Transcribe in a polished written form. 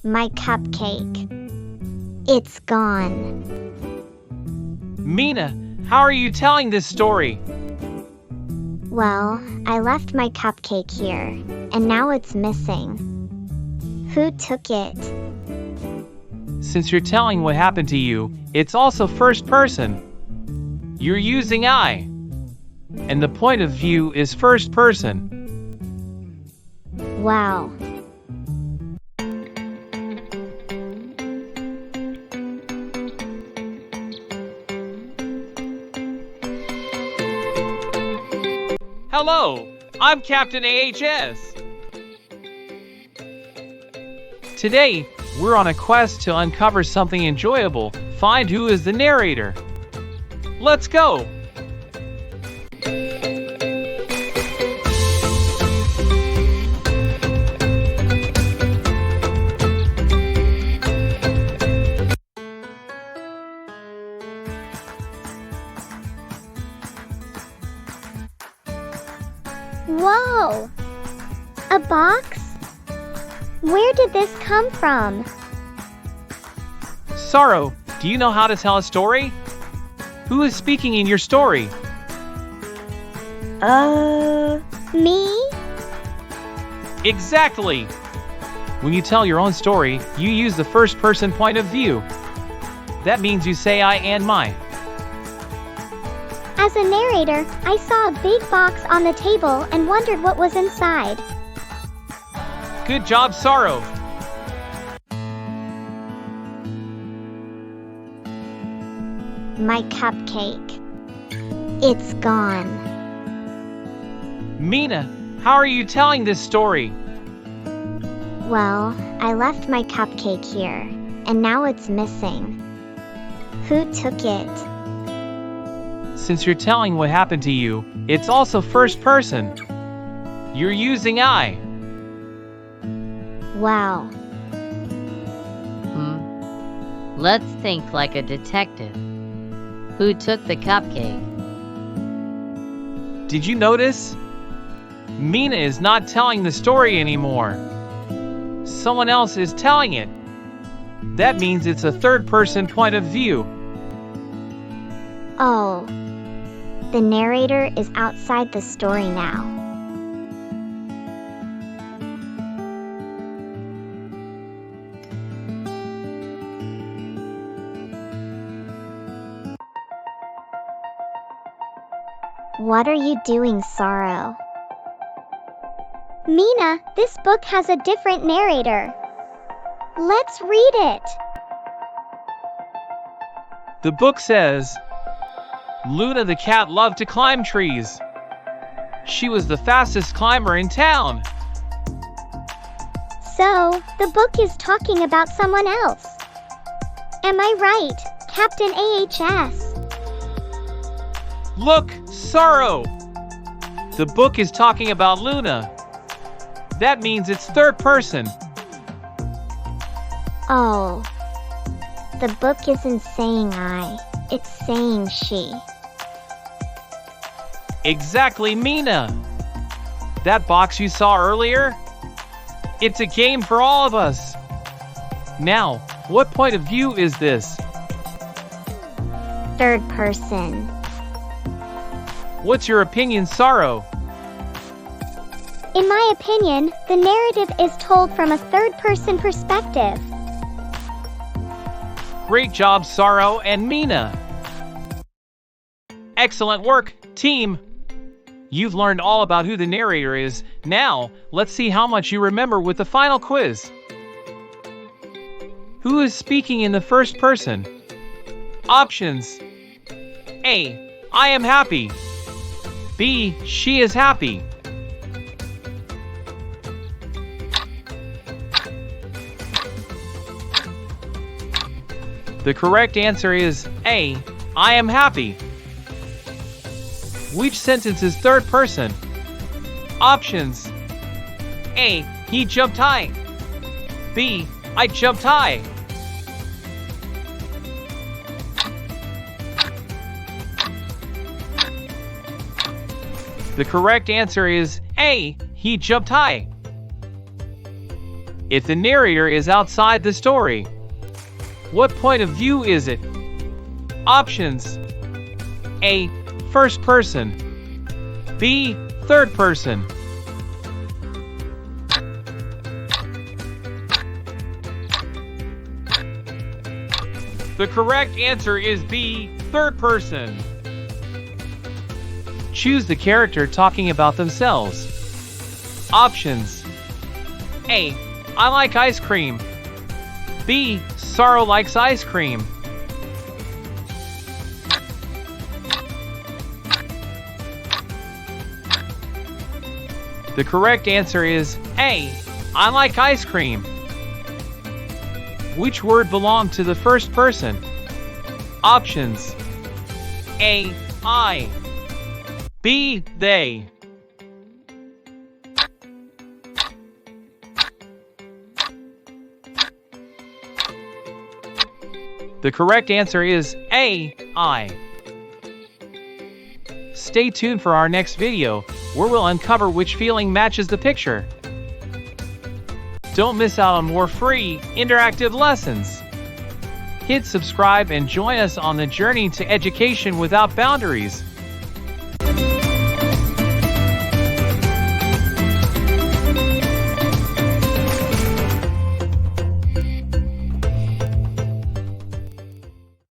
My cupcake. It's gone. Mina, how are you telling this story? Well, I left my cupcake here, and now it's missing. Who took it? Since you're telling what happened to you, it's also first person. You're using I. And the point of view is first person. Wow. Hello, I'm Captain AHS. Today, we're on a quest to uncover something enjoyable. Find who is the narrator. Let's go! Whoa! A box? Where did this come from? Saro, do you know how to tell a story? Who is speaking in your story? Me? Exactly! When you tell your own story, you use the first person point of view. That means you say I and my. As a narrator, I saw a big box on the table and wondered what was inside. Good job, Saro. My cupcake. It's gone. Mina, how are you telling this story? Well, I left my cupcake here, and now it's missing. Who took it? Since you're telling what happened to you, it's also first person. You're using I. Wow. Let's think like a detective. Who took the cupcake? Did you notice? Mina is not telling the story anymore. Someone else is telling it. That means it's a third person point of view. Oh. The narrator is outside the story now. What are you doing, Saro? Mina, this book has a different narrator. Let's read it. The book says, Luna the cat loved to climb trees. She was the fastest climber in town. So, the book is talking about someone else. Am I right, Captain AHS? Look, Saro! The book is talking about Luna. That means it's third person. Oh. The book isn't saying I, it's saying she. Exactly, Mina. That box you saw earlier? It's a game for all of us. Now, what point of view is this? Third person. What's your opinion, Saro? In my opinion, the narrative is told from a third-person perspective. Great job, Saro and Mina. Excellent work, team. You've learned all about who the narrator is. Now, let's see how much you remember with the final quiz. Who is speaking in the first person? Options. A. I am happy. B. She is happy. The correct answer is A. I am happy. Which sentence is third person? Options. A. He jumped high. B. I jumped high. The correct answer is A. He jumped high. if the narrator is outside the story? What point of view is it? Options: A. First person. B. Third person. The correct answer is B. Third person. Choose the character talking about themselves. Options: A. I like ice cream. B. Saro likes ice cream. The correct answer is A. I like ice cream. Which word belonged to the first person? Options: A. I. B. They. The correct answer is A. I. Stay tuned for our next video, where we'll uncover which feeling matches the picture. Don't miss out on more free, interactive lessons. Hit subscribe and join us on the journey to education without boundaries.